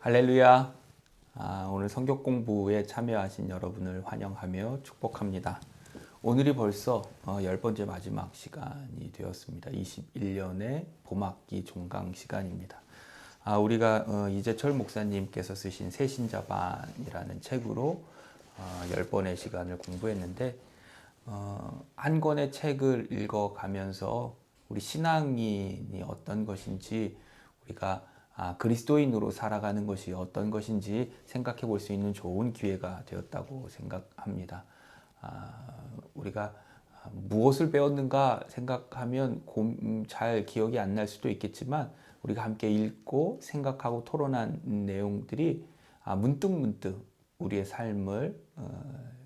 할렐루야. 오늘 성경 공부에 참여하신 여러분을 환영하며 축복합니다. 오늘이 벌써 10번째 마지막 시간이 되었습니다. 21년의 봄학기 종강 시간입니다. 우리가 이재철 목사님께서 쓰신 새신자반이라는 책으로 10번의 시간을 공부했는데 한 권의 책을 읽어가면서 우리 신앙인이 어떤 것인지 우리가 그리스도인으로 살아가는 것이 어떤 것인지 생각해 볼 수 있는 좋은 기회가 되었다고 생각합니다. 우리가 무엇을 배웠는가 생각하면 잘 기억이 안 날 수도 있겠지만 우리가 함께 읽고 생각하고 토론한 내용들이 문득문득 우리의 삶을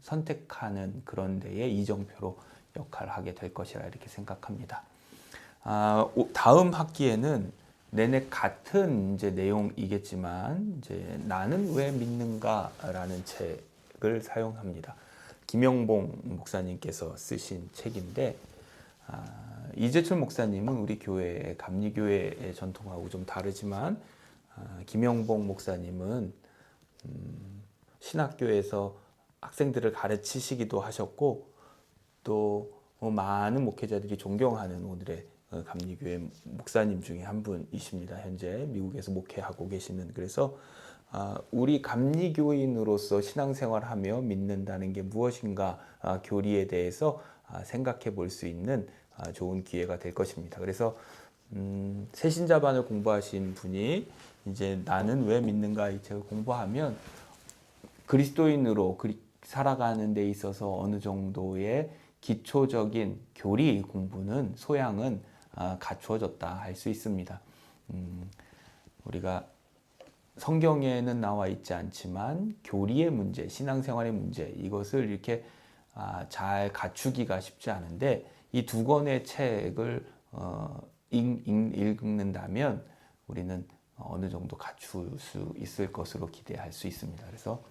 선택하는 그런 데에 이정표로 역할을 하게 될 것이라 이렇게 생각합니다. 다음 학기에는 내내 같은 이제 내용이겠지만 이제 나는 왜 믿는가라는 책을 사용합니다. 김영봉 목사님께서 쓰신 책인데 이재철 목사님은 우리 교회 감리교회의 전통하고 좀 다르지만 김영봉 목사님은 신학교에서 학생들을 가르치시기도 하셨고 또 많은 목회자들이 존경하는 오늘의 감리교회 목사님 중에 한 분이십니다. 현재 미국에서 목회하고 계시는. 그래서 우리 감리교인으로서 신앙생활하며 믿는다는 게 무엇인가 교리에 대해서 생각해 볼 수 있는 좋은 기회가 될 것입니다. 그래서 새신자반을 공부하신 분이 이제 나는 왜 믿는가 이 책을 공부하면 그리스도인으로 살아가는 데 있어서 어느 정도의 기초적인 교리 공부는 소양은 갖추어졌다 할 수 있습니다. 우리가 성경에는 나와 있지 않지만 교리의 문제, 신앙생활의 문제 이것을 이렇게 잘 갖추기가 쉽지 않은데 이 두 권의 책을 읽는다면 우리는 어느 정도 갖출 수 있을 것으로 기대할 수 있습니다. 그래서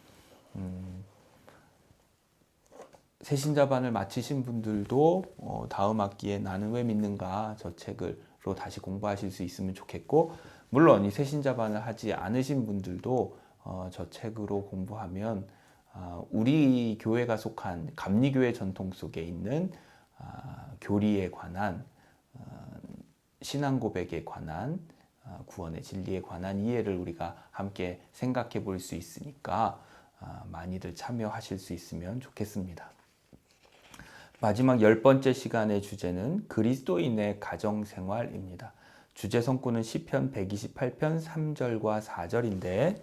새신자반을 마치신 분들도 다음 학기에 나는 왜 믿는가 저 책으로 다시 공부하실 수 있으면 좋겠고 물론 이 새신자반을 하지 않으신 분들도 저 책으로 공부하면 우리 교회가 속한 감리교회 전통 속에 있는 교리에 관한 신앙 고백에 관한 구원의 진리에 관한 이해를 우리가 함께 생각해 볼 수 있으니까 많이들 참여하실 수 있으면 좋겠습니다. 마지막 10번째 시간의 주제는 그리스도인의 가정생활입니다. 주제 성구는 시편 128편 3절과 4절인데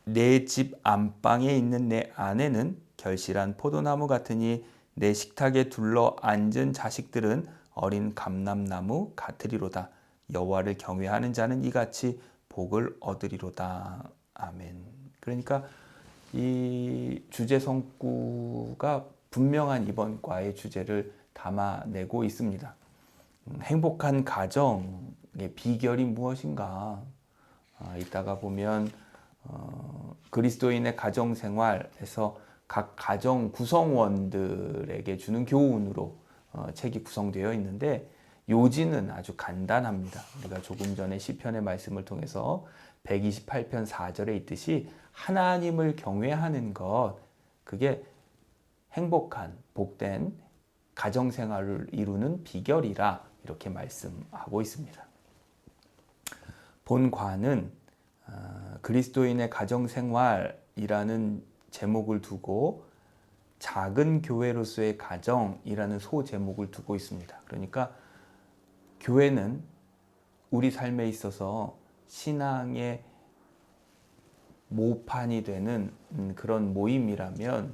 내 집 안방에 있는 내 아내는 결실한 포도나무 같으니 내 식탁에 둘러 앉은 자식들은 어린 감람나무 같으리로다. 여호와를 경외하는 자는 이같이 복을 얻으리로다. 아멘. 그러니까 이 주제 성구가 분명한 이번 과의 주제를 담아내고 있습니다. 행복한 가정의 비결이 무엇인가? 이따가 보면 그리스도인의 가정 생활에서 각 가정 구성원들에게 주는 교훈으로 책이 구성되어 있는데 요지는 아주 간단합니다. 우리가 조금 전에 시편의 말씀을 통해서 128편 4절에 있듯이 하나님을 경외하는 것 그게 행복한 복된 가정생활을 이루는 비결이라 이렇게 말씀하고 있습니다. 본과는 그리스도인의 가정생활이라는 제목을 두고 작은 교회로서의 가정이라는 소제목을 두고 있습니다. 그러니까 교회는 우리 삶에 있어서 신앙의 모판이 되는 그런 모임이라면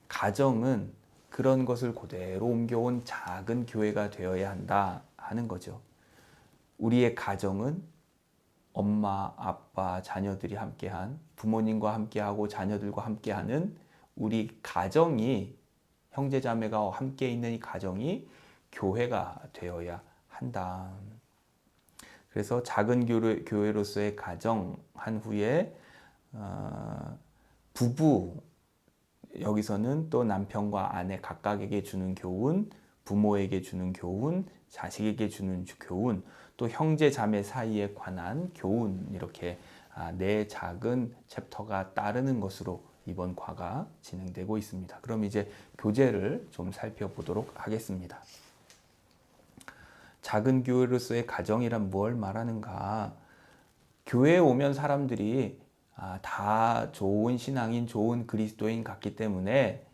가정은 그런 것을 그대로 옮겨온 작은 교회가 되어야 한다 하는 거죠. 우리의 가정은 엄마, 아빠, 자녀들이 함께한 부모님과 함께하고 자녀들과 함께하는 우리 가정이 형제자매가 함께 있는 이 가정이 교회가 되어야 한다. 그래서 작은 교회로서의 가정 한 후에 부부 여기서는 또 남편과 아내 각각에게 주는 교훈, 부모에게 주는 교훈, 자식에게 주는 교훈, 또 형제 자매 사이에 관한 교훈, 이렇게 네 작은 챕터가 따르는 것으로 이번 과가 진행되고 있습니다. 그럼 이제 교재를 좀 살펴보도록 하겠습니다. 작은 교회로서의 가정이란 뭘 말하는가? 교회에 오면 사람들이 다 좋은 신앙인, 좋은 그리스도인 같기 때문에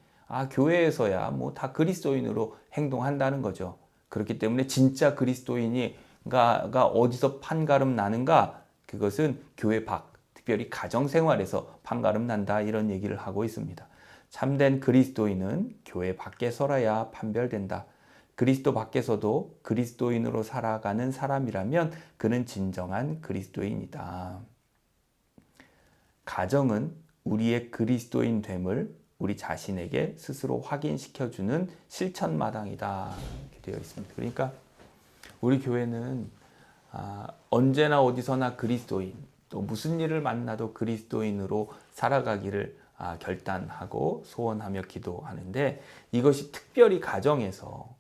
교회에서야 뭐 다 그리스도인으로 행동한다는 거죠. 그렇기 때문에 진짜 그리스도인이가 어디서 판가름 나는가? 그것은 교회 밖, 특별히 가정생활에서 판가름 난다, 이런 얘기를 하고 있습니다. 참된 그리스도인은 교회 밖에서라야 판별된다. 그리스도 밖에서도 그리스도인으로 살아가는 사람이라면 그는 진정한 그리스도인이다. 가정은 우리의 그리스도인 됨을 우리 자신에게 스스로 확인시켜주는 실천마당이다, 이렇게 되어 있습니다. 그러니까 우리 교회는 언제나 어디서나 그리스도인, 또 무슨 일을 만나도 그리스도인으로 살아가기를 결단하고 소원하며 기도하는데, 이것이 특별히 가정에서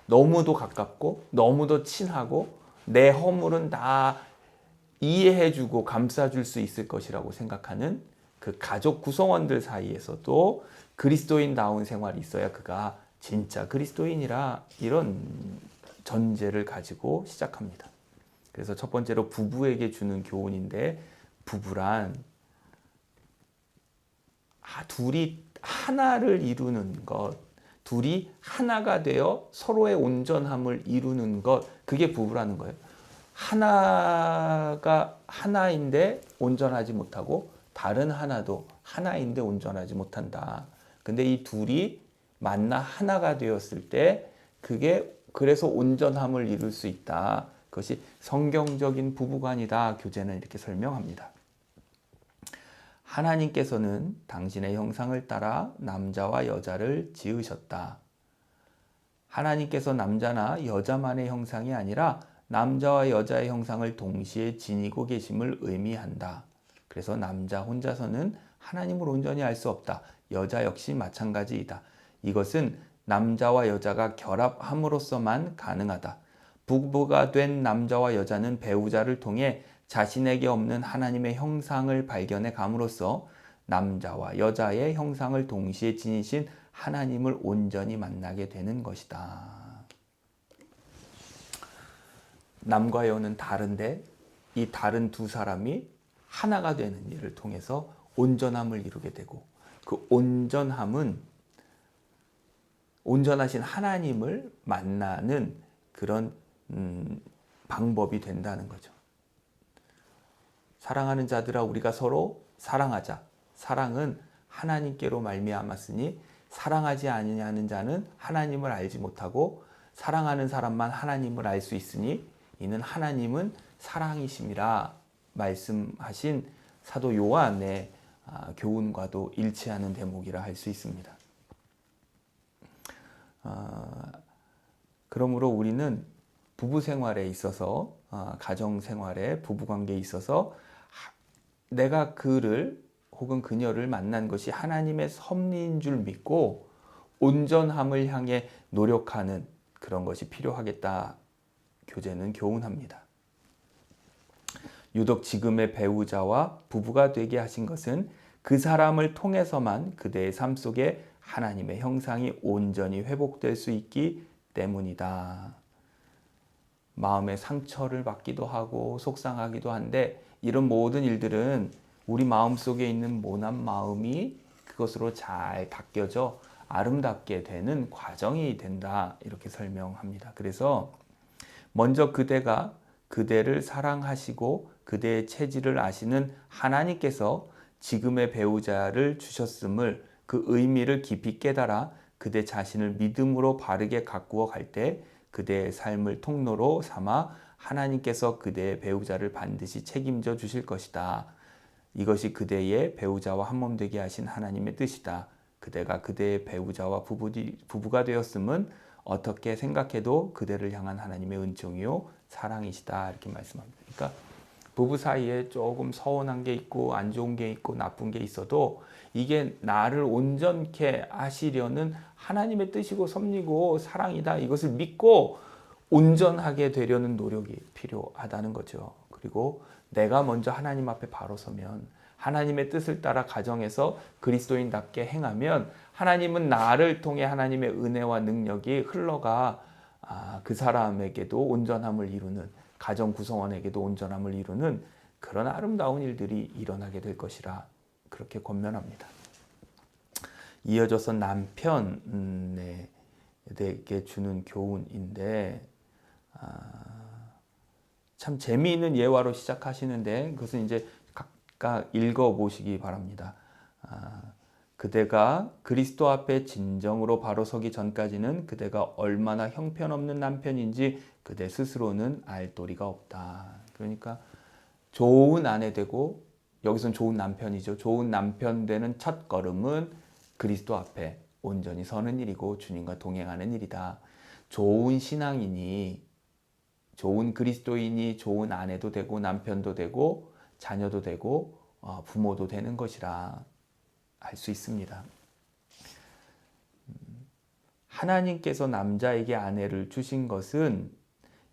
너무도 가깝고 너무도 친하고 내 허물은 다 이해해주고 감싸줄 수 있을 것이라고 생각하는 그 가족 구성원들 사이에서도 그리스도인다운 생활이 있어야 그가 진짜 그리스도인이라, 이런 전제를 가지고 시작합니다. 그래서 첫 번째로 부부에게 주는 교훈인데, 부부란 둘이 하나를 이루는 것, 둘이 하나가 되어 서로의 온전함을 이루는 것, 그게 부부라는 거예요. 하나가 하나인데 온전하지 못하고 다른 하나도 하나인데 온전하지 못한다. 근데 이 둘이 만나 하나가 되었을 때 그게 그래서 온전함을 이룰 수 있다. 그것이 성경적인 부부관이다. 교재는 이렇게 설명합니다. 하나님께서는 당신의 형상을 따라 남자와 여자를 지으셨다. 하나님께서 남자나 여자만의 형상이 아니라 남자와 여자의 형상을 동시에 지니고 계심을 의미한다. 그래서 남자 혼자서는 하나님을 온전히 알 수 없다. 여자 역시 마찬가지이다. 이것은 남자와 여자가 결합함으로써만 가능하다. 부부가 된 남자와 여자는 배우자를 통해 자신에게 없는 하나님의 형상을 발견해 감으로써 남자와 여자의 형상을 동시에 지니신 하나님을 온전히 만나게 되는 것이다. 남과 여는 다른데 이 다른 두 사람이 하나가 되는 일을 통해서 온전함을 이루게 되고, 그 온전함은 온전하신 하나님을 만나는 그런 방법이 된다는 거죠. 사랑하는 자들아, 우리가 서로 사랑하자. 사랑은 하나님께로 말미암았으니 사랑하지 아니하는 자는 하나님을 알지 못하고 사랑하는 사람만 하나님을 알 수 있으니 이는 하나님은 사랑이심이라 말씀하신 사도 요한의 교훈과도 일치하는 대목이라 할 수 있습니다. 그러므로 우리는 부부 생활에 있어서, 가정 생활에, 부부 관계에 있어서 내가 그를 혹은 그녀를 만난 것이 하나님의 섭리인 줄 믿고 온전함을 향해 노력하는 그런 것이 필요하겠다. 교재는 교훈합니다. 유독 지금의 배우자와 부부가 되게 하신 것은 그 사람을 통해서만 그대의 삶 속에 하나님의 형상이 온전히 회복될 수 있기 때문이다. 마음의 상처를 받기도 하고 속상하기도 한데, 이런 모든 일들은 우리 마음속에 있는 모난 마음이 그것으로 잘 바뀌어져 아름답게 되는 과정이 된다, 이렇게 설명합니다. 그래서 먼저 그대가 그대를 사랑하시고 그대의 체질을 아시는 하나님께서 지금의 배우자를 주셨음을, 그 의미를 깊이 깨달아 그대 자신을 믿음으로 바르게 가꾸어 갈 때 그대의 삶을 통로로 삼아 하나님께서 그대의 배우자를 반드시 책임져 주실 것이다. 이것이 그대의 배우자와 한몸 되게 하신 하나님의 뜻이다. 그대가 그대의 배우자와 부부가 되었음은 어떻게 생각해도 그대를 향한 하나님의 은총이요 사랑이시다, 이렇게 말씀합니다. 그러니까 부부 사이에 조금 서운한 게 있고 안 좋은 게 있고 나쁜 게 있어도 이게 나를 온전케 하시려는 하나님의 뜻이고 섭리고 사랑이다, 이것을 믿고 온전하게 되려는 노력이 필요하다는 거죠. 그리고 내가 먼저 하나님 앞에 바로 서면 하나님의 뜻을 따라 가정에서 그리스도인답게 행하면 하나님은 나를 통해 하나님의 은혜와 능력이 흘러가 그 사람에게도 온전함을 이루는, 가정 구성원에게도 온전함을 이루는 그런 아름다운 일들이 일어나게 될 것이라 그렇게 권면합니다. 이어져서 남편에게 주는 교훈인데 참 재미있는 예화로 시작하시는데 그것은 이제 각각 읽어보시기 바랍니다. 그대가 그리스도 앞에 진정으로 바로 서기 전까지는 그대가 얼마나 형편없는 남편인지 그대 스스로는 알 도리가 없다. 그러니까 좋은 아내 되고, 여기서는 좋은 남편이죠. 좋은 남편 되는 첫 걸음은 그리스도 앞에 온전히 서는 일이고 주님과 동행하는 일이다. 좋은 신앙이니, 좋은 그리스도인이 좋은 아내도 되고 남편도 되고 자녀도 되고 부모도 되는 것이라 알 수 있습니다. 하나님께서 남자에게 아내를 주신 것은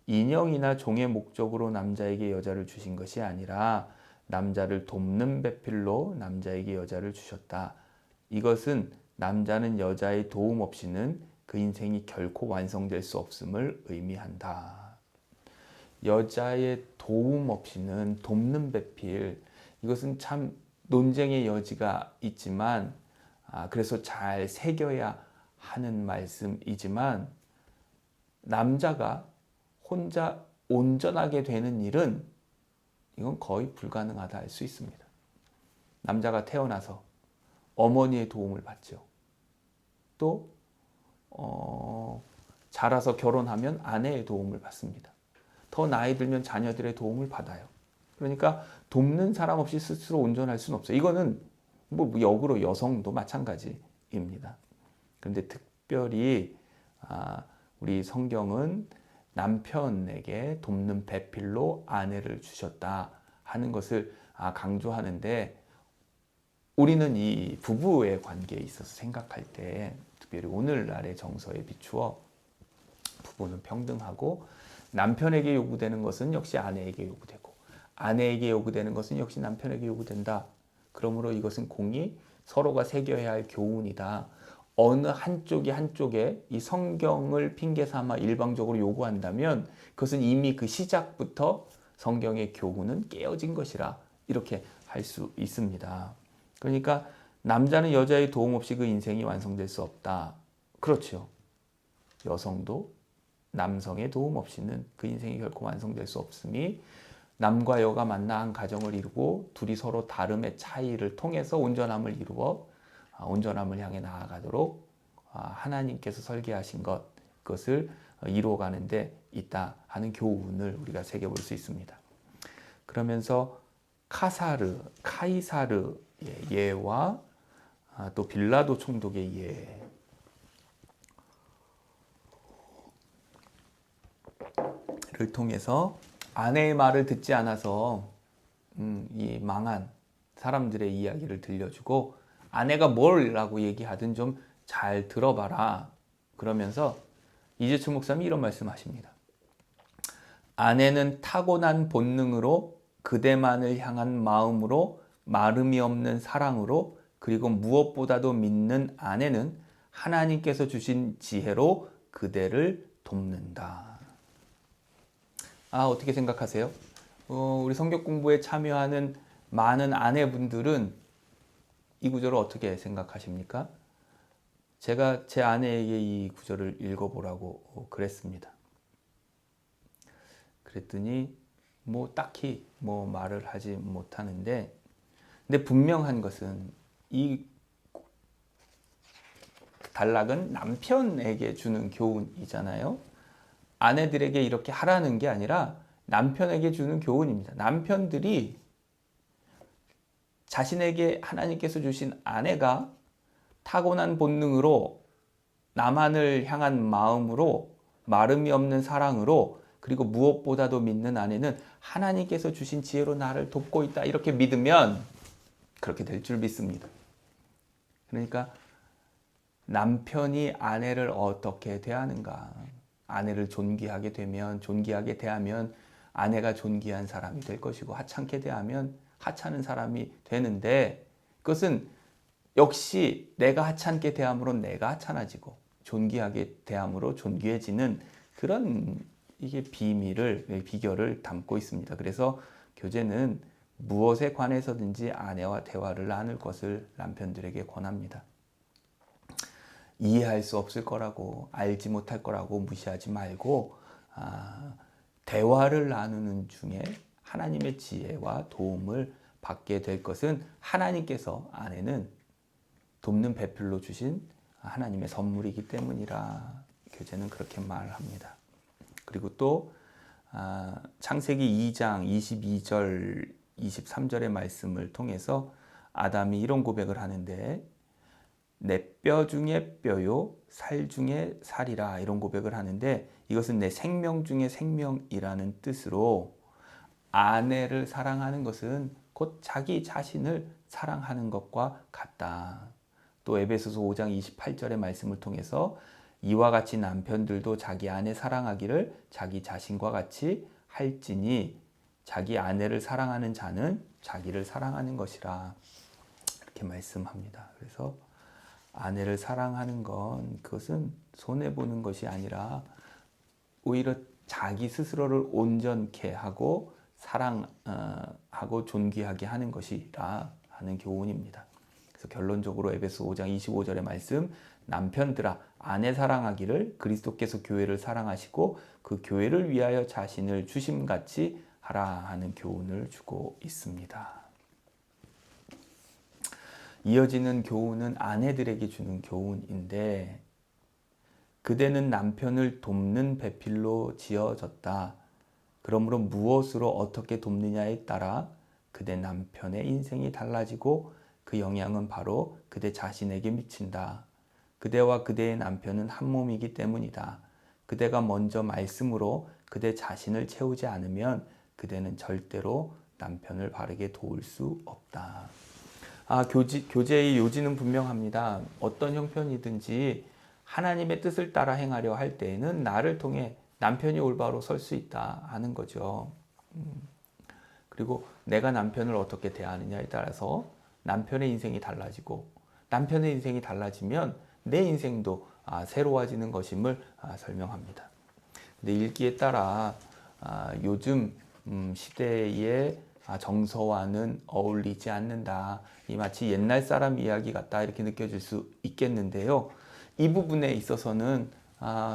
인형이나 종의 목적으로 남자에게 여자를 주신 것이 아니라 남자를 돕는 배필로 남자에게 여자를 주셨다. 이것은 남자는 여자의 도움 없이는 그 인생이 결코 완성될 수 없음을 의미한다. 여자의 도움 없이는, 돕는 배필, 이것은 참 논쟁의 여지가 있지만 그래서 잘 새겨야 하는 말씀이지만, 남자가 혼자 온전하게 되는 일은 이건 거의 불가능하다 할 수 있습니다. 남자가 태어나서 어머니의 도움을 받죠. 또 자라서 결혼하면 아내의 도움을 받습니다. 더 나이 들면 자녀들의 도움을 받아요. 그러니까 돕는 사람 없이 스스로 온전할 수는 없어요. 이거는 뭐 역으로 여성도 마찬가지입니다. 그런데 특별히 우리 성경은 남편에게 돕는 배필로 아내를 주셨다 하는 것을 강조하는데, 우리는 이 부부의 관계에 있어서 생각할 때 특별히 오늘날의 정서에 비추어 부부는 평등하고, 남편에게 요구되는 것은 역시 아내에게 요구되고 아내에게 요구되는 것은 역시 남편에게 요구된다. 그러므로 이것은 공히 서로가 새겨야 할 교훈이다. 어느 한쪽에 이 성경을 핑계 삼아 일방적으로 요구한다면 그것은 이미 그 시작부터 성경의 교훈은 깨어진 것이라 이렇게 할 수 있습니다. 그러니까 남자는 여자의 도움 없이 그 인생이 완성될 수 없다. 그렇죠. 여성도 남성의 도움 없이는 그 인생이 결코 완성될 수 없으니 남과 여가 만나 한 가정을 이루고 둘이 서로 다름의 차이를 통해서 온전함을 이루어 온전함을 향해 나아가도록 하나님께서 설계하신 그것을 이루어가는 데 있다 하는 교훈을 우리가 새겨볼 수 있습니다. 그러면서 카이사르의 예와 또 빌라도 총독의 예를 통해서 아내의 말을 듣지 않아서 이 망한 사람들의 이야기를 들려주고, 아내가 뭐라고 얘기하든 좀 잘 들어봐라. 그러면서 이재춘 목사님이 이런 말씀하십니다. 아내는 타고난 본능으로 그대만을 향한 마음으로 마름이 없는 사랑으로 그리고 무엇보다도 믿는 아내는 하나님께서 주신 지혜로 그대를 돕는다. 어떻게 생각하세요? 우리 성경 공부에 참여하는 많은 아내분들은 이 구절을 어떻게 생각하십니까? 제가 제 아내에게 이 구절을 읽어보라고 그랬습니다. 그랬더니 딱히 말을 하지 못하는데, 근데 분명한 것은 이 단락은 남편에게 주는 교훈이잖아요. 아내들에게 이렇게 하라는 게 아니라 남편에게 주는 교훈입니다. 남편들이 자신에게 하나님께서 주신 아내가 타고난 본능으로 나만을 향한 마음으로 마름이 없는 사랑으로 그리고 무엇보다도 믿는 아내는 하나님께서 주신 지혜로 나를 돕고 있다, 이렇게 믿으면 그렇게 될 줄 믿습니다. 그러니까 남편이 아내를 어떻게 대하는가, 아내를 존귀하게 되면, 존귀하게 대하면 아내가 존귀한 사람이 될 것이고, 하찮게 대하면 하찮은 사람이 되는데, 그것은 역시 내가 하찮게 대함으로 내가 하찮아지고 존귀하게 대함으로 존귀해지는 그런 이게 비결을 담고 있습니다. 그래서 교제는 무엇에 관해서든지 아내와 대화를 나눌 것을 남편들에게 권합니다. 이해할 수 없을 거라고, 알지 못할 거라고 무시하지 말고 대화를 나누는 중에 하나님의 지혜와 도움을 받게 될 것은 하나님께서 아내는 돕는 배필로 주신 하나님의 선물이기 때문이라 교제는 그렇게 말합니다. 그리고 또 창세기 2장 22절 23절의 말씀을 통해서 아담이 이런 고백을 하는데, 내 뼈 중에 뼈요 살 중에 살이라, 이런 고백을 하는데, 이것은 내 생명 중에 생명이라는 뜻으로 아내를 사랑하는 것은 곧 자기 자신을 사랑하는 것과 같다. 또 에베소서 5장 28절의 말씀을 통해서 이와 같이 남편들도 자기 아내 사랑하기를 자기 자신과 같이 할지니 자기 아내를 사랑하는 자는 자기를 사랑하는 것이라, 이렇게 말씀합니다. 그래서 아내를 사랑하는 건 그것은 손해보는 것이 아니라 오히려 자기 스스로를 온전케 하고 사랑하고 존귀하게 하는 것이라 하는 교훈입니다. 그래서 결론적으로 에베소 5장 25절의 말씀, 남편들아 아내 사랑하기를 그리스도께서 교회를 사랑하시고 그 교회를 위하여 자신을 주심같이 하라 하는 교훈을 주고 있습니다. 이어지는 교훈은 아내들에게 주는 교훈인데, 그대는 남편을 돕는 배필로 지어졌다. 그러므로 무엇으로 어떻게 돕느냐에 따라 그대 남편의 인생이 달라지고 그 영향은 바로 그대 자신에게 미친다. 그대와 그대의 남편은 한 몸이기 때문이다. 그대가 먼저 말씀으로 그대 자신을 채우지 않으면 그대는 절대로 남편을 바르게 도울 수 없다. 교제의 요지는 분명합니다. 어떤 형편이든지 하나님의 뜻을 따라 행하려 할 때에는 나를 통해 남편이 올바로 설 수 있다 하는 거죠. 그리고 내가 남편을 어떻게 대하느냐에 따라서 남편의 인생이 달라지고, 남편의 인생이 달라지면 내 인생도 새로워지는 것임을 설명합니다. 근데 읽기에 따라 요즘 시대의 정서와는 어울리지 않는다. 이 마치 옛날 사람 이야기 같다, 이렇게 느껴질 수 있겠는데요. 이 부분에 있어서는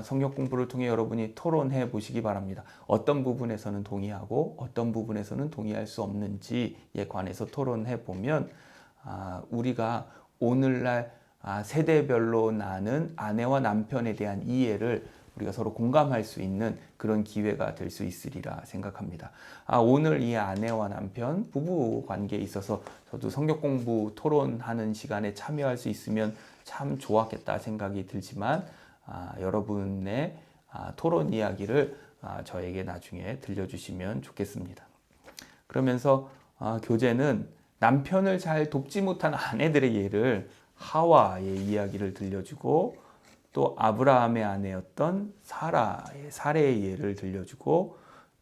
성경 공부를 통해 여러분이 토론해 보시기 바랍니다. 어떤 부분에서는 동의하고 어떤 부분에서는 동의할 수 없는지에 관해서 토론해 보면 우리가 오늘날 세대별로 나는 아내와 남편에 대한 이해를 우리가 서로 공감할 수 있는 그런 기회가 될 수 있으리라 생각합니다. 오늘 이 아내와 남편 부부 관계에 있어서 저도 성경 공부 토론하는 시간에 참여할 수 있으면 참 좋았겠다 생각이 들지만, 여러분의 토론 이야기를 저에게 나중에 들려주시면 좋겠습니다. 그러면서 교제는 남편을 잘 돕지 못한 아내들의 예를, 하와의 이야기를 들려주고, 또 아브라함의 아내였던 사레의 예를 들려주고,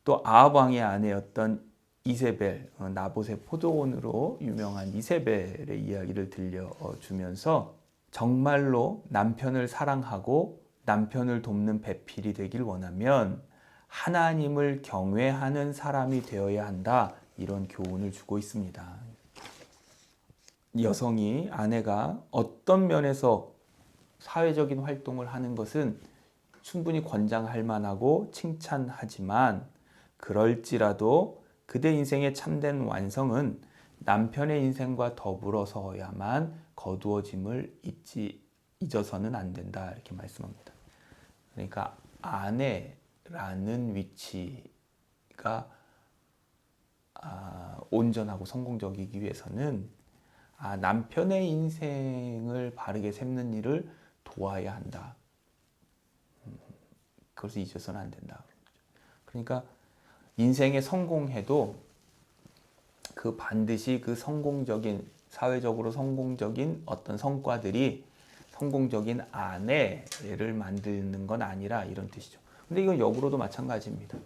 또 아합 왕의 아내였던 이세벨, 나봇의 포도원으로 유명한 이세벨의 이야기를 들려주면서 정말로 남편을 사랑하고 남편을 돕는 배필이 되길 원하면 하나님을 경외하는 사람이 되어야 한다, 이런 교훈을 주고 있습니다. 여성이, 아내가 어떤 면에서 사회적인 활동을 하는 것은 충분히 권장할 만하고 칭찬하지만, 그럴지라도 그대 인생의 참된 완성은 남편의 인생과 더불어서야만 거두어짐을 잊어서는 안 된다, 이렇게 말씀합니다. 그러니까 아내라는 위치가 온전하고 성공적이기 위해서는 남편의 인생을 바르게 셈는 일을 도와야 한다. 그것을 잊어서는 안 된다. 그러니까 인생에 성공해도 반드시 그 성공적인, 사회적으로 성공적인 어떤 성과들이 성공적인 아내를 만드는 건 아니라, 이런 뜻이죠. 근데 이건 역으로도 마찬가지입니다.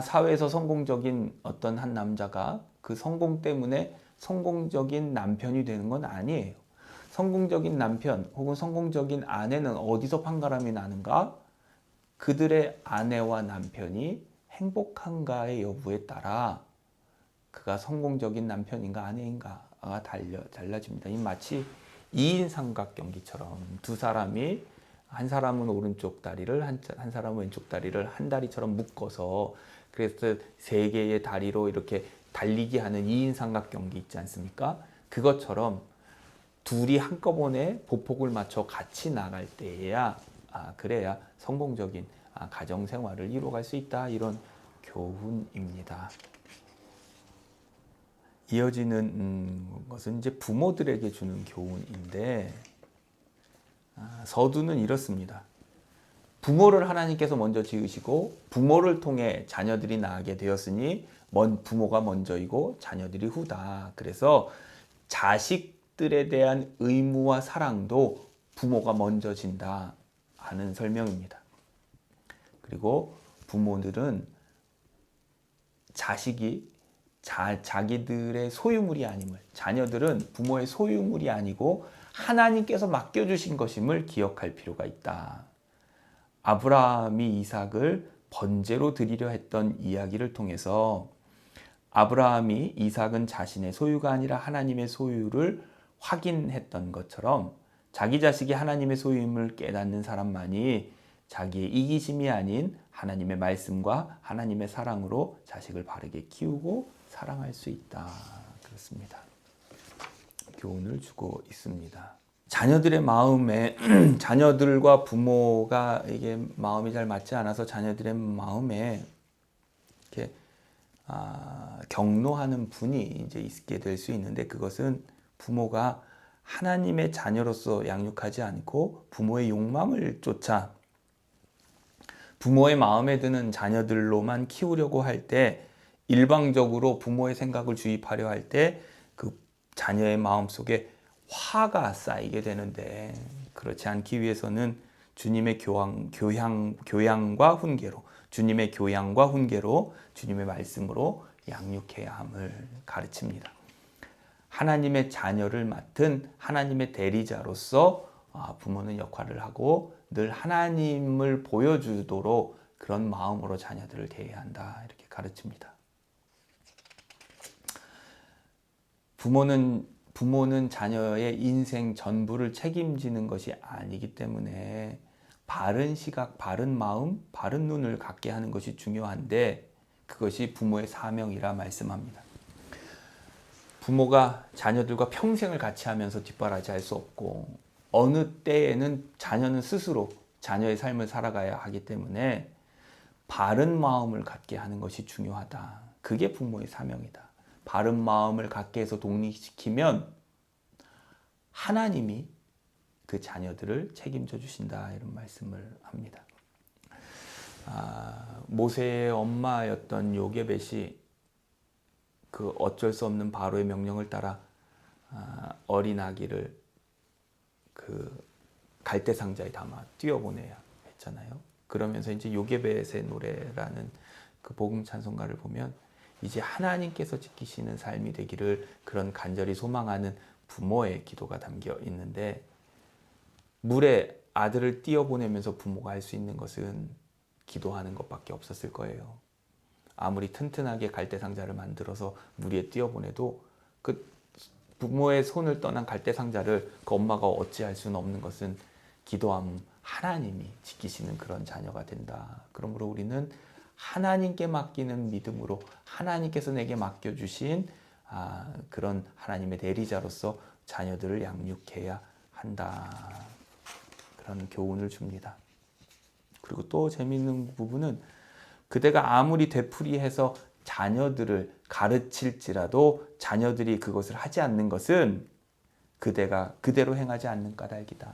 사회에서 성공적인 어떤 한 남자가 그 성공 때문에 성공적인 남편이 되는 건 아니에요. 성공적인 남편 혹은 성공적인 아내는 어디서 판가름이 나는가? 그들의 아내와 남편이 행복한가의 여부에 따라 그가 성공적인 남편인가 아내인가가 달라집니다. 이 마치 2인 삼각 경기처럼 두 사람이 한 사람은 오른쪽 다리를 한 사람은 왼쪽 다리를 한 다리처럼 묶어서 그래서 세 개의 다리로 이렇게 달리기 하는 2인 삼각 경기 있지 않습니까? 그것처럼 둘이 한꺼번에 보폭을 맞춰 같이 나갈 때에야 그래야 성공적인 가정 생활을 이루어갈 수 있다, 이런 교훈입니다. 이어지는 것은 이제 부모들에게 주는 교훈인데, 서두는 이렇습니다. 부모를 하나님께서 먼저 지으시고 부모를 통해 자녀들이 나게 되었으니 부모가 먼저이고 자녀들이 후다. 그래서 자식들에 대한 의무와 사랑도 부모가 먼저 진다 하는 설명입니다. 그리고 부모들은 자식이 자기들의 소유물이 아님을, 자녀들은 부모의 소유물이 아니고 하나님께서 맡겨주신 것임을 기억할 필요가 있다. 아브라함이 이삭을 번제로 드리려 했던 이야기를 통해서 아브라함이 이삭은 자신의 소유가 아니라 하나님의 소유를 확인했던 것처럼 자기 자식이 하나님의 소유임을 깨닫는 사람만이 자기의 이기심이 아닌 하나님의 말씀과 하나님의 사랑으로 자식을 바르게 키우고 사랑할 수 있다. 그렇습니다. 교훈을 주고 있습니다. 자녀들의 마음에 자녀들과 부모가 이게 마음이 잘 맞지 않아서 자녀들의 마음에 이렇게 경노하는 분이 이제 있게 될 수 있는데, 그것은 부모가 하나님의 자녀로서 양육하지 않고 부모의 욕망을 쫓아 부모의 마음에 드는 자녀들로만 키우려고 할 때, 일방적으로 부모의 생각을 주입하려 할 때 그 자녀의 마음 속에 화가 쌓이게 되는데, 그렇지 않기 위해서는 주님의 교양과 훈계로, 주님의 교양과 훈계로, 주님의 말씀으로 양육해야 함을 가르칩니다. 하나님의 자녀를 맡은 하나님의 대리자로서 부모는 역할을 하고 늘 하나님을 보여주도록 그런 마음으로 자녀들을 대해야 한다, 이렇게 가르칩니다. 부모는 자녀의 인생 전부를 책임지는 것이 아니기 때문에 바른 시각, 바른 마음, 바른 눈을 갖게 하는 것이 중요한데, 그것이 부모의 사명이라 말씀합니다. 부모가 자녀들과 평생을 같이 하면서 뒷바라지할 수 없고, 어느 때에는 자녀는 스스로 자녀의 삶을 살아가야 하기 때문에 바른 마음을 갖게 하는 것이 중요하다. 그게 부모의 사명이다. 바른 마음을 갖게 해서 독립시키면 하나님이 그 자녀들을 책임져 주신다, 이런 말씀을 합니다. 모세의 엄마였던 요게벳이 그 어쩔 수 없는 바로의 명령을 따라 어린 아기를 그 갈대 상자에 담아 뛰어보내야 했잖아요. 그러면서 이제 요게벳의 노래라는 그 복음 찬송가를 보면 이제 하나님께서 지키시는 삶이 되기를 그런 간절히 소망하는 부모의 기도가 담겨 있는데, 물에 아들을 띄어보내면서 부모가 할 수 있는 것은 기도하는 것밖에 없었을 거예요. 아무리 튼튼하게 갈대 상자를 만들어서 물 위에 띄어보내도 그 부모의 손을 떠난 갈대 상자를 그 엄마가 어찌할 수는 없는 것은 기도하면 하나님이 지키시는 그런 자녀가 된다. 그러므로 우리는 하나님께 맡기는 믿음으로 하나님께서 내게 맡겨주신 그런 하나님의 대리자로서 자녀들을 양육해야 한다. 그런 교훈을 줍니다. 그리고 또 재미있는 부분은 그대가 아무리 되풀이해서 자녀들을 가르칠지라도 자녀들이 그것을 하지 않는 것은 그대가 그대로 행하지 않는 까닭이다.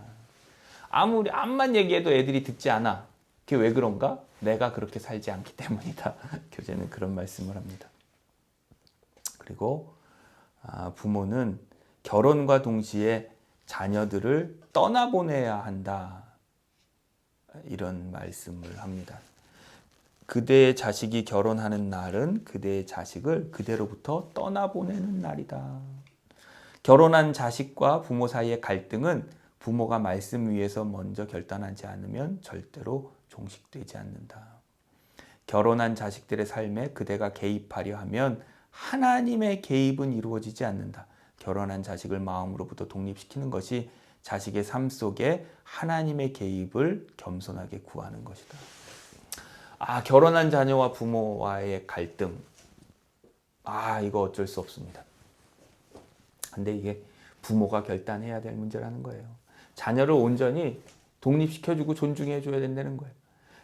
아무리 암만 얘기해도 애들이 듣지 않아. 그게 왜 그런가? 내가 그렇게 살지 않기 때문이다. 교재는 그런 말씀을 합니다. 그리고 부모는 결혼과 동시에 자녀들을 떠나보내야 한다, 이런 말씀을 합니다. 그대의 자식이 결혼하는 날은 그대의 자식을 그대로부터 떠나보내는 날이다. 결혼한 자식과 부모 사이의 갈등은 부모가 말씀 위에서 먼저 결단하지 않으면 절대로 종식되지 않는다. 결혼한 자식들의 삶에 그대가 개입하려 하면 하나님의 개입은 이루어지지 않는다. 결혼한 자식을 마음으로부터 독립시키는 것이 자식의 삶 속에 하나님의 개입을 겸손하게 구하는 것이다. 결혼한 자녀와 부모와의 갈등. 이거 어쩔 수 없습니다. 근데 이게 부모가 결단해야 될 문제라는 거예요. 자녀를 온전히 독립시켜주고 존중해줘야 된다는 거예요.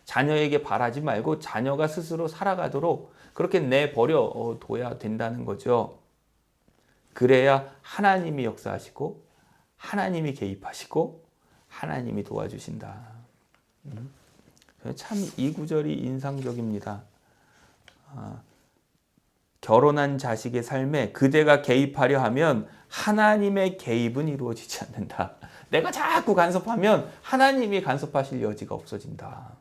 자녀에게 바라지 말고 자녀가 스스로 살아가도록 그렇게 내버려 둬야 된다는 거죠. 그래야 하나님이 역사하시고 하나님이 개입하시고 하나님이 도와주신다. 참 이 구절이 인상적입니다. 결혼한 자식의 삶에 그대가 개입하려 하면 하나님의 개입은 이루어지지 않는다. 내가 자꾸 간섭하면 하나님이 간섭하실 여지가 없어진다.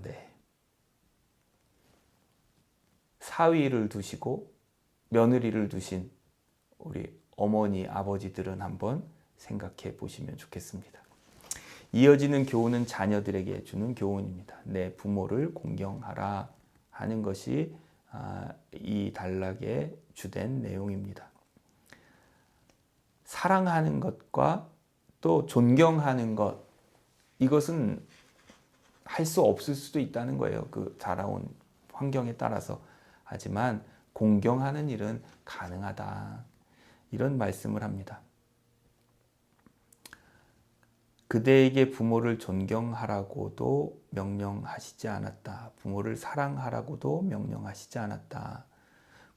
네. 사위를 두시고 며느리를 두신 우리 어머니, 아버지들은 한번 생각해 보시면 좋겠습니다. 이어지는 교훈은 자녀들에게 주는 교훈입니다. 내 부모를 공경하라 하는 것이 이 단락의 주된 내용입니다. 사랑하는 것과 또 존경하는 것, 이것은 할 수 없을 수도 있다는 거예요. 그 자라온 환경에 따라서. 하지만 공경하는 일은 가능하다. 이런 말씀을 합니다. 그대에게 부모를 존경하라고도 명령하시지 않았다. 부모를 사랑하라고도 명령하시지 않았다.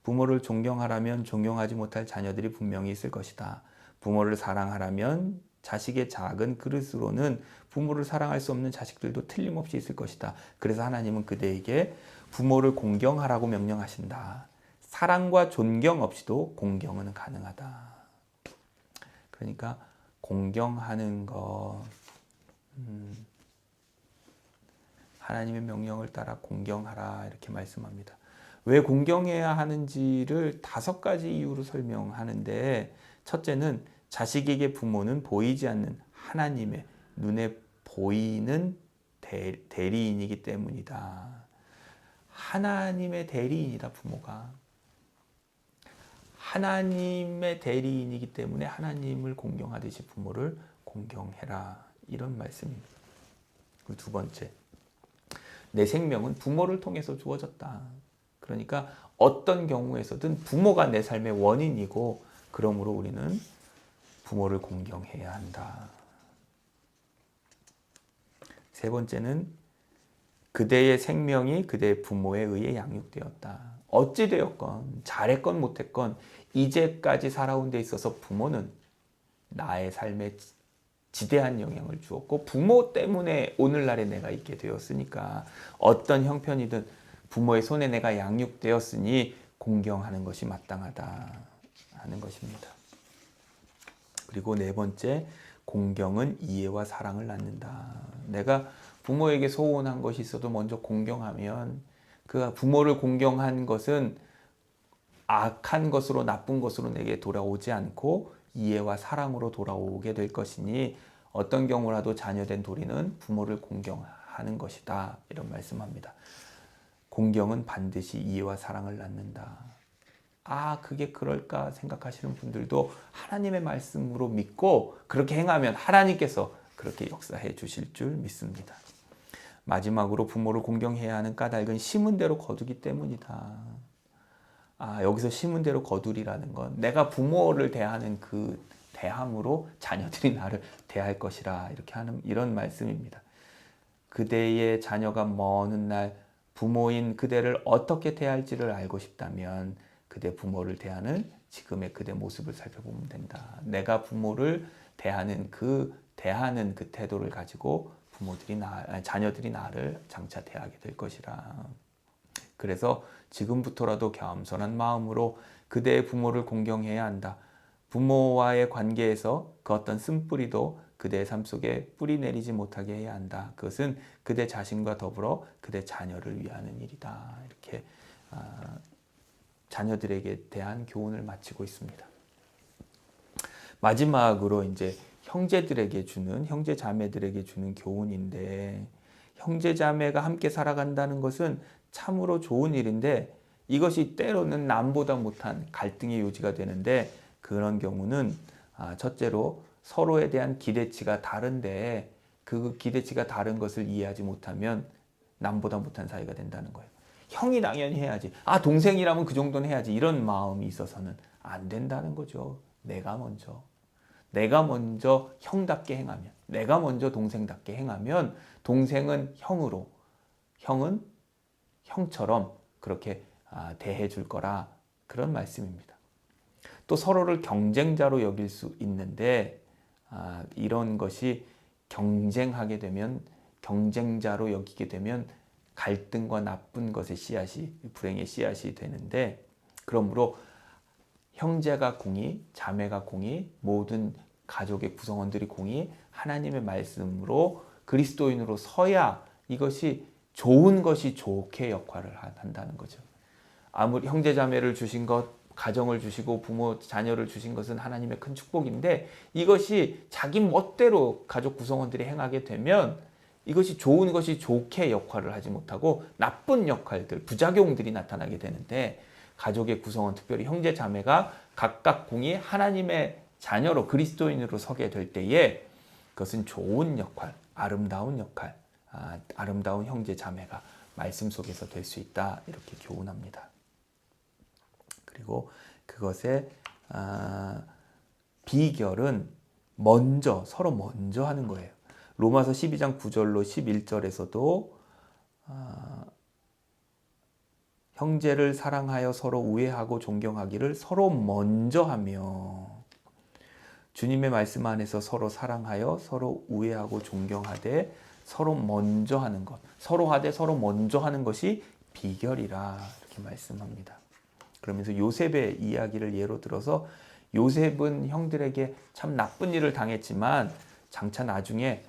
부모를 존경하라면 존경하지 못할 자녀들이 분명히 있을 것이다. 부모를 사랑하라면 자식의 작은 그릇으로는 부모를 사랑할 수 없는 자식들도 틀림없이 있을 것이다. 그래서 하나님은 그대에게 부모를 공경하라고 명령하신다. 사랑과 존경 없이도 공경은 가능하다. 그러니까 공경하는 것, 하나님의 명령을 따라 공경하라 이렇게 말씀합니다. 왜 공경해야 하는지를 5가지 이유로 설명하는데, 첫째는 자식에게 부모는 보이지 않는 하나님의 눈에 보이는 대리인이기 때문이다. 하나님의 대리인이다, 부모가. 하나님의 대리인이기 때문에 하나님을 공경하듯이 부모를 공경해라. 이런 말씀입니다. 그리고 2번째, 내 생명은 부모를 통해서 주어졌다. 그러니까 어떤 경우에서든 부모가 내 삶의 원인이고, 그러므로 우리는 부모를 공경해야 한다. 3번째는 그대의 생명이 그대의 부모에 의해 양육되었다. 어찌 되었건 잘했건 못했건 이제까지 살아온 데 있어서 부모는 나의 삶에 지대한 영향을 주었고, 부모 때문에 오늘날에 내가 있게 되었으니까 어떤 형편이든 부모의 손에 내가 양육되었으니 공경하는 것이 마땅하다 하는 것입니다. 그리고 4번째, 공경은 이해와 사랑을 낳는다. 내가 부모에게 소원한 것이 있어도 먼저 공경하면 그 부모를 공경한 것은 악한 것으로, 나쁜 것으로 내게 돌아오지 않고 이해와 사랑으로 돌아오게 될 것이니 어떤 경우라도 자녀된 도리는 부모를 공경하는 것이다. 이런 말씀합니다. 공경은 반드시 이해와 사랑을 낳는다. 그게 그럴까 생각하시는 분들도 하나님의 말씀으로 믿고 그렇게 행하면 하나님께서 그렇게 역사해 주실 줄 믿습니다. 마지막으로 부모를 공경해야 하는 까닭은 심은 대로 거두기 때문이다. 여기서 심은 대로 거두리라는 건 내가 부모를 대하는 그 대함으로 자녀들이 나를 대할 것이라 이렇게 하는 이런 말씀입니다. 그대의 자녀가 먼 훗날 부모인 그대를 어떻게 대할지를 알고 싶다면 그대 부모를 대하는 지금의 그대 모습을 살펴보면 된다. 내가 부모를 대하는 그 태도를 가지고 자녀들이 나를 장차 대하게 될 것이라. 그래서 지금부터라도 겸손한 마음으로 그대의 부모를 공경해야 한다. 부모와의 관계에서 그 어떤 쓴뿌리도 그대의 삶 속에 뿌리 내리지 못하게 해야 한다. 그것은 그대 자신과 더불어 그대 자녀를 위하는 일이다. 이렇게 자녀들에게 대한 교훈을 마치고 있습니다. 마지막으로 이제 형제 자매들에게 주는 교훈인데, 형제 자매가 함께 살아간다는 것은 참으로 좋은 일인데 이것이 때로는 남보다 못한 갈등의 요지가 되는데, 그런 경우는 첫째로 서로에 대한 기대치가 다른데 그 기대치가 다른 것을 이해하지 못하면 남보다 못한 사이가 된다는 거예요. 형이 당연히 해야지. 동생이라면 그 정도는 해야지. 이런 마음이 있어서는 안 된다는 거죠. 내가 먼저 형답게 행하면, 내가 먼저 동생답게 행하면 동생은 형으로, 형은 형처럼 그렇게 대해 줄 거라, 그런 말씀입니다. 또 서로를 경쟁자로 여길 수 있는데 이런 것이 경쟁하게 되면, 경쟁자로 여기게 되면 갈등과 나쁜 것의 씨앗이, 불행의 씨앗이 되는데, 그러므로 형제가 공의, 자매가 공의, 모든 가족의 구성원들이 공의, 하나님의 말씀으로 그리스도인으로 서야 이것이 좋은 것이 좋게 역할을 한다는 거죠. 아무리 형제 자매를 주신 것, 가정을 주시고 부모 자녀를 주신 것은 하나님의 큰 축복인데, 이것이 자기 멋대로 가족 구성원들이 행하게 되면 이것이 좋은 것이 좋게 역할을 하지 못하고 나쁜 역할들, 부작용들이 나타나게 되는데, 가족의 구성원, 특별히 형제 자매가 각각 공의 하나님의 자녀로 그리스도인으로 서게 될 때에 그것은 좋은 역할, 아름다운 역할, 아름다운 형제 자매가 말씀 속에서 될 수 있다, 이렇게 교훈합니다. 그리고 그것의 비결은 서로 먼저 하는 거예요. 로마서 12장 9절로 11절에서도 형제를 사랑하여 서로 우애하고 존경하기를 서로 먼저 하며, 주님의 말씀 안에서 서로 사랑하여 서로 우애하고 존경하되 서로 먼저 하는 것, 서로 하되 서로 먼저 하는 것이 비결이라, 이렇게 말씀합니다. 그러면서 요셉의 이야기를 예로 들어서, 요셉은 형들에게 참 나쁜 일을 당했지만 장차 나중에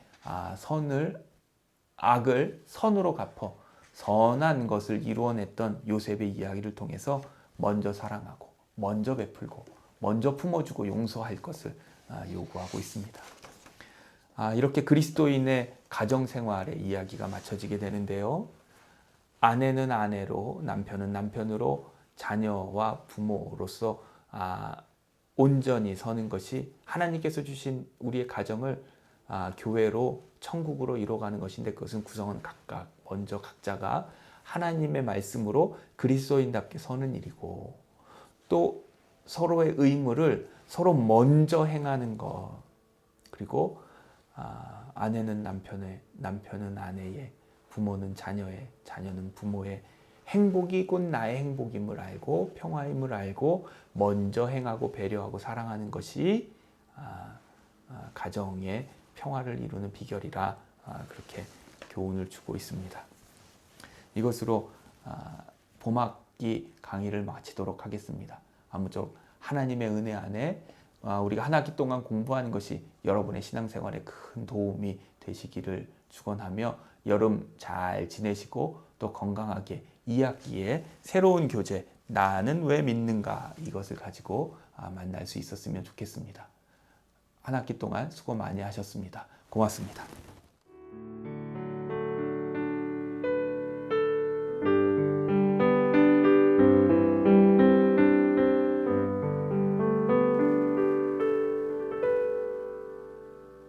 악을 선으로 갚어 선한 것을 이루어냈던 요셉의 이야기를 통해서 먼저 사랑하고 먼저 베풀고 먼저 품어주고 용서할 것을 요구하고 있습니다. 이렇게 그리스도인의 가정생활의 이야기가 마쳐지게 되는데요. 아내는 아내로, 남편은 남편으로, 자녀와 부모로서 온전히 서는 것이 하나님께서 주신 우리의 가정을 교회로, 천국으로 이뤄가는 것인데, 그것은 구성원 각각 먼저 각자가 하나님의 말씀으로 그리스도인답게 서는 일이고, 또 서로의 의무를 서로 먼저 행하는 것, 그리고 아내는 남편의, 남편은 아내의, 부모는 자녀의, 자녀는 부모의 행복이 곧 나의 행복임을 알고 평화임을 알고 먼저 행하고 배려하고 사랑하는 것이 가정의 평화를 이루는 비결이라, 그렇게 교훈을 주고 있습니다. 이것으로 봄학기 강의를 마치도록 하겠습니다. 아무쪼록 하나님의 은혜 안에 우리가 한 학기 동안 공부하는 것이 여러분의 신앙생활에 큰 도움이 되시기를 축원하며, 여름 잘 지내시고 또 건강하게 2학기에 새로운 교재 나는 왜 믿는가, 이것을 가지고 만날 수 있었으면 좋겠습니다. 한 학기 동안 수고 많이 하셨습니다. 고맙습니다.